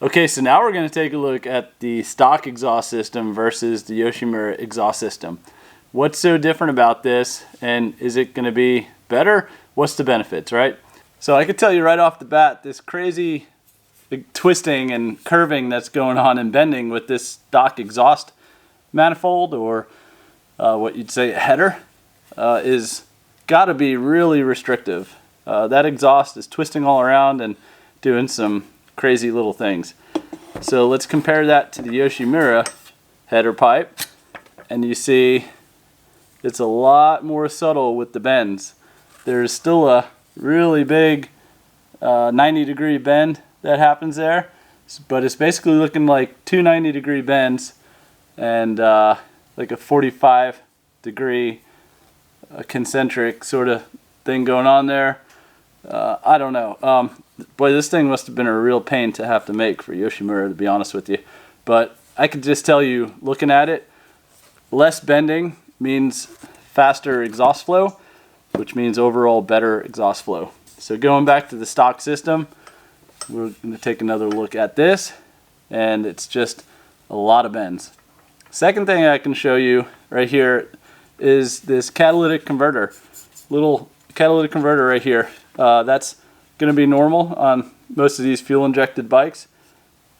Okay, so now we're going to take a look at the stock exhaust system versus the YOSHIMURA exhaust system. What's so different about this, and is it going to be better? What's the benefits, right? So I could tell you right off the bat, this crazy big twisting and curving that's going on and bending with this stock exhaust manifold, or what you'd say a header, is got to be really restrictive. That exhaust is twisting all around and doing some crazy little things. So let's compare that to the YOSHIMURA header pipe, and you see it's a lot more subtle with the bends. There's still a really big 90-degree bend that happens there, but it's basically looking like two 90-degree bends and like a 45-degree concentric sort of thing going on there. I don't know. Boy, this thing must have been a real pain to have to make for YOSHIMURA, to be honest with you. But I could just tell you, looking at it, less bending means faster exhaust flow, which means overall better exhaust flow. So going back to the stock system, we're going to take another look at this, and it's just a lot of bends. Second thing I can show you right here is this catalytic converter. Little catalytic converter right here. That's going to be normal on most of these fuel injected bikes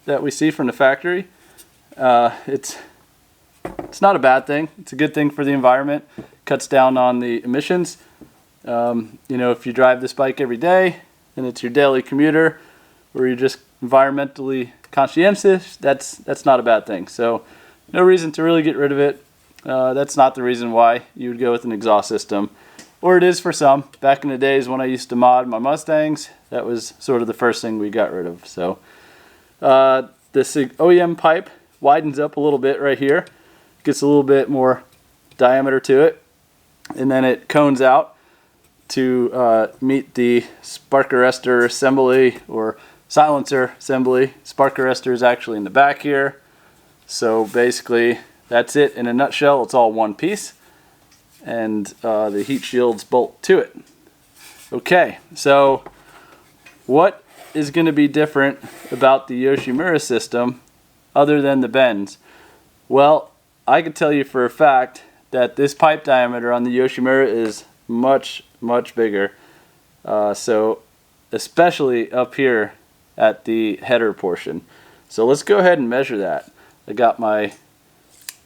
that we see from the factory. It's not a bad thing. It's a good thing for the environment. Cuts down on the emissions. You know, if you drive this bike every day and it's your daily commuter, or you're just environmentally conscientious, that's not a bad thing. So no reason to really get rid of it. That's not the reason why you would go with an exhaust system. Or it is for some. Back in the days when I used to mod my Mustangs, that was sort of the first thing we got rid of. So this OEM pipe widens up a little bit right here. Gets a little bit more diameter to it. And then it cones out to meet the spark arrestor assembly or silencer assembly. Spark arrestor is actually in the back here. So basically that's it in a nutshell. It's all one piece. And the heat shields bolt to it. Okay, so what is going to be different about the YOSHIMURA system other than the bends? Well, I can tell you for a fact that this pipe diameter on the YOSHIMURA is much, much bigger. So especially up here at the header portion. So let's go ahead and measure that. I got my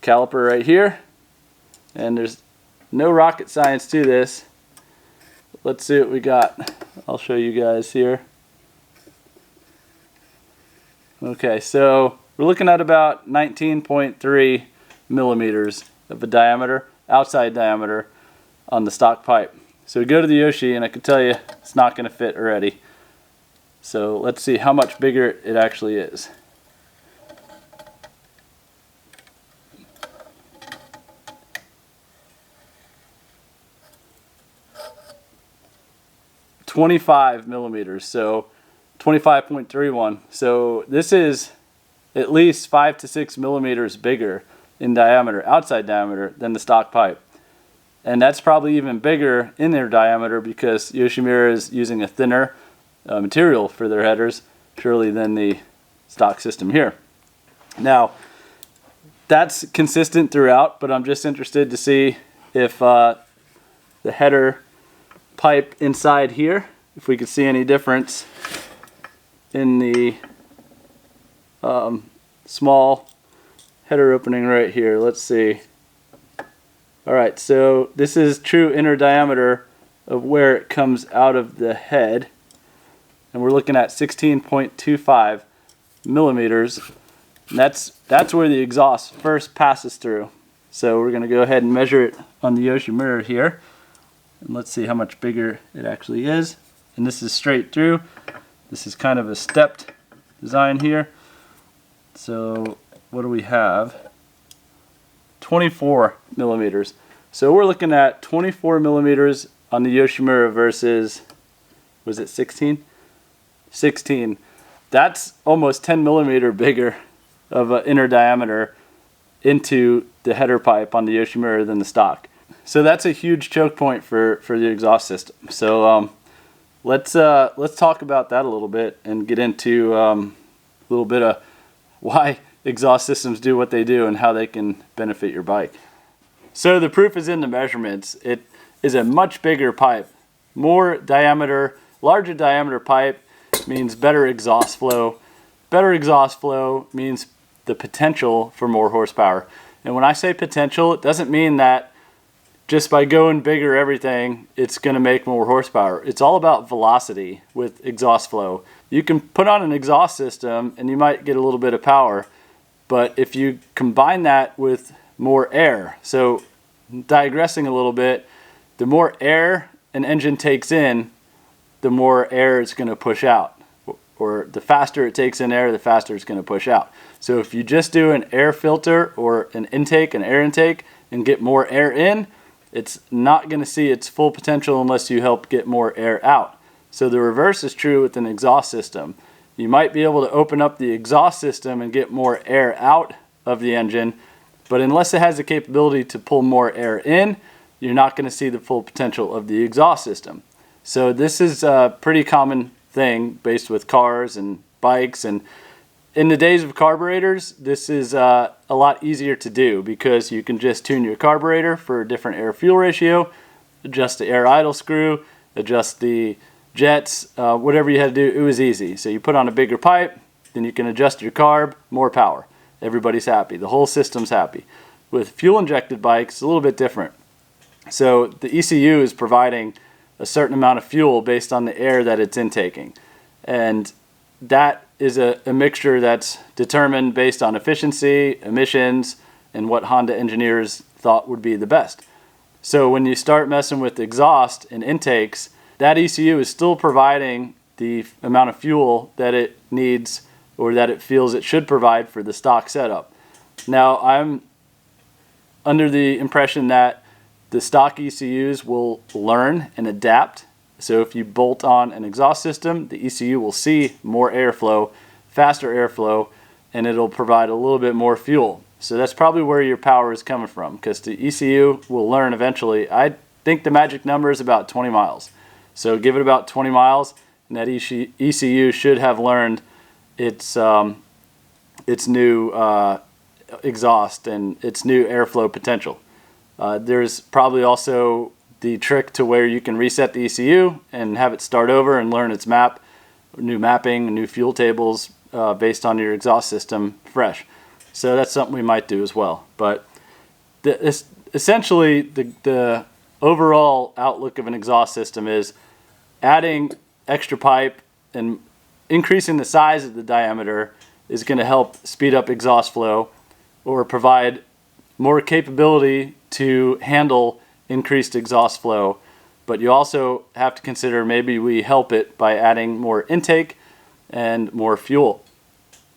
caliper right here, and there's no rocket science to this. Let's see what we got. I'll show you guys here. Okay, so we're looking at about 19.3 millimeters of a diameter, outside diameter, on the stock pipe. So we go to the Yoshi, and I can tell you it's not going to fit already. So let's see how much bigger it actually is. .25 millimeters, so 25.31. So this is at least 5 to 6 millimeters bigger in diameter, outside diameter, than the stock pipe. And that's probably even bigger in their diameter because YOSHIMURA is using a thinner material for their headers, surely, than the stock system here. Now, that's consistent throughout, but I'm just interested to see if the header pipe inside here, if we could see any difference in the small header opening right here. Let's see. Alright, so this is true inner diameter of where it comes out of the head, and we're looking at 16.25 millimeters. And that's where the exhaust first passes through. So we're going to go ahead and measure it on the YOSHIMURA here. And let's see how much bigger it actually is. And this is straight through. This is kind of a stepped design here. So what do we have? 24 millimeters. So we're looking at 24 millimeters on the YOSHIMURA versus, was it 16? 16. That's almost 10 millimeter bigger of an inner diameter into the header pipe on the YOSHIMURA than the stock. So that's a huge choke point for the exhaust system. So let's talk about that a little bit and get into little bit of why exhaust systems do what they do and how they can benefit your bike. So the proof is in the measurements. It is a much bigger pipe. More diameter, larger diameter pipe means better exhaust flow. Better exhaust flow means the potential for more horsepower. And when I say potential, it doesn't mean that just by going bigger everything, it's going to make more horsepower. It's all about velocity with exhaust flow. You can put on an exhaust system and you might get a little bit of power, but if you combine that with more air, so digressing a little bit, the more air an engine takes in, the more air it's going to push out. Or the faster it takes in air, the faster it's going to push out. So if you just do an air filter or an air intake, and get more air in, it's not going to see its full potential unless you help get more air out. So the reverse is true with an exhaust system. You might be able to open up the exhaust system and get more air out of the engine, but unless it has the capability to pull more air in, you're not going to see the full potential of the exhaust system. So this is a pretty common thing based with cars and bikes, and in the days of carburetors, this is a lot easier to do because you can just tune your carburetor for a different air-fuel ratio, adjust the air idle screw, adjust the jets, whatever you had to do, it was easy. So you put on a bigger pipe, then you can adjust your carb, more power. Everybody's happy. The whole system's happy. With fuel-injected bikes, it's a little bit different. So the ECU is providing a certain amount of fuel based on the air that it's intaking. And that is a mixture that's determined based on efficiency, emissions, and what Honda engineers thought would be the best. So when you start messing with exhaust and intakes, that ECU is still providing the amount of fuel that it needs or that it feels it should provide for the stock setup. Now, I'm under the impression that the stock ECUs will learn and adapt. So if you bolt on an exhaust system, the ECU will see more airflow, faster airflow, and it'll provide a little bit more fuel. So that's probably where your power is coming from, because the ECU will learn eventually. I think the magic number is about 20 miles. So give it about 20 miles, and that ECU should have learned its new exhaust and its new airflow potential. There's probably also the trick to where you can reset the ECU and have it start over and learn its map, new mapping, new fuel tables based on your exhaust system fresh. So that's something we might do as well. But essentially the overall outlook of an exhaust system is adding extra pipe and increasing the size of the diameter is going to help speed up exhaust flow or provide more capability to handle increased exhaust flow. But you also have to consider maybe we help it by adding more intake and more fuel.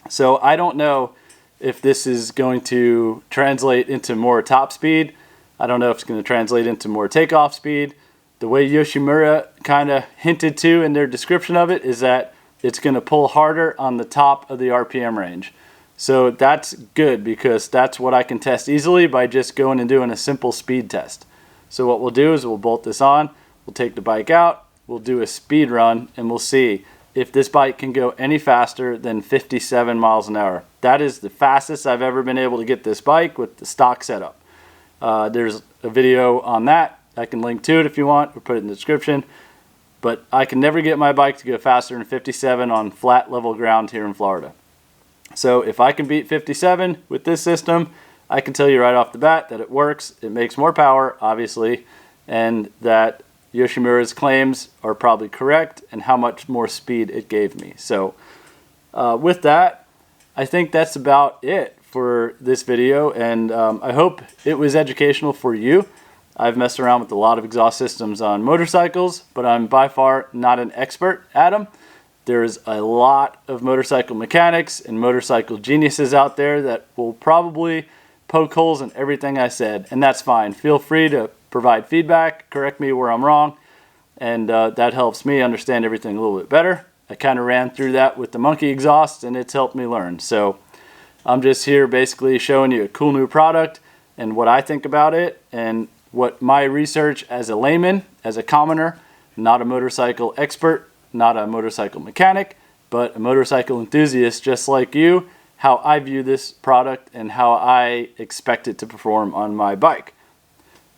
So I don't know if this is going to translate into more top speed. I don't know if it's going to translate into more takeoff speed. The way Yoshimura kind of hinted to in their description of it is that it's going to pull harder on the top of the RPM range. So that's good because that's what I can test easily by just going and doing a simple speed test. So what we'll do is we'll bolt this on, we'll take the bike out, we'll do a speed run, and we'll see if this bike can go any faster than 57 miles an hour. That is the fastest I've ever been able to get this bike with the stock setup. There's a video on that. I can link to it if you want, or put it in the description. But I can never get my bike to go faster than 57 on flat level ground here in Florida. So if I can beat 57 with this system, I can tell you right off the bat that it works, it makes more power, obviously, and that Yoshimura's claims are probably correct and how much more speed it gave me. So with that, I think that's about it for this video, and I hope it was educational for you. I've messed around with a lot of exhaust systems on motorcycles, but I'm by far not an expert at them. There's a lot of motorcycle mechanics and motorcycle geniuses out there that will probably poke holes in everything I said, and that's fine. Feel free to provide feedback, correct me where I'm wrong, and that helps me understand everything a little bit better. I kind of ran through that with the monkey exhaust, and it's helped me learn. So I'm just here basically showing you a cool new product and what I think about it and what my research as a layman, as a commoner, not a motorcycle expert, not a motorcycle mechanic, but a motorcycle enthusiast just like you, how I view this product and how I expect it to perform on my bike.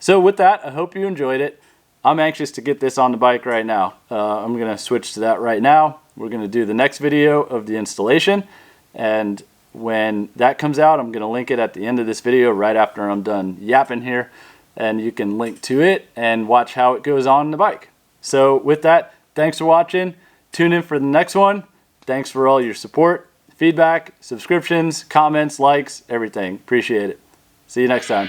So with that, I hope you enjoyed it. I'm anxious to get this on the bike right now. I'm going to switch to that right now. We're going to do the next video of the installation, and when that comes out, I'm going to link it at the end of this video right after I'm done yapping here, and you can link to it and watch how it goes on the bike. So with that, thanks for watching. Tune in for the next one. Thanks for all your support, feedback, subscriptions, comments, likes, everything. Appreciate it. See you next time.